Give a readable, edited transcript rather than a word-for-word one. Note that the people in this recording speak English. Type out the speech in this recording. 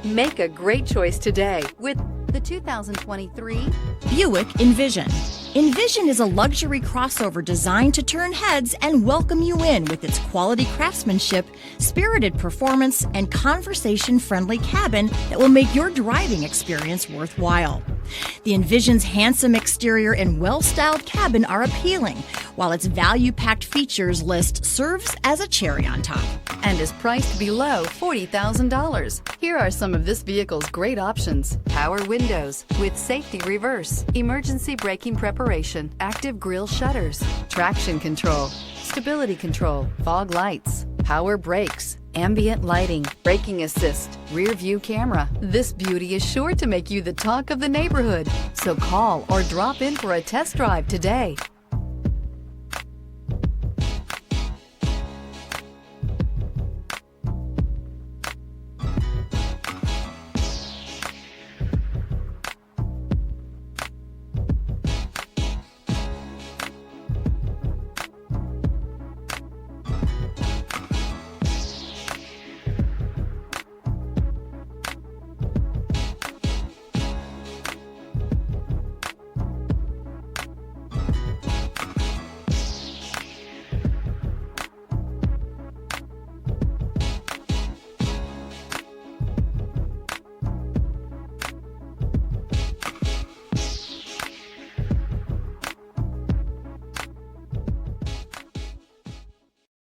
Make a great choice today with the 2023 Buick Envision. Envision is a luxury crossover designed to turn heads and welcome you in with its quality craftsmanship, spirited performance, and conversation-friendly cabin that will make your driving experience worthwhile. The Envision's handsome exterior and well-styled cabin are appealing, while its value-packed features list serves as a cherry on top. and is priced below $40,000. Here are some of this vehicle's great options: power windows with safety reverse, emergency braking preparation, active grille shutters, traction control, stability control, fog lights, power brakes, ambient lighting, braking assist, rear view camera. This beauty is sure to make you the talk of the neighborhood. So call or drop in for a test drive today.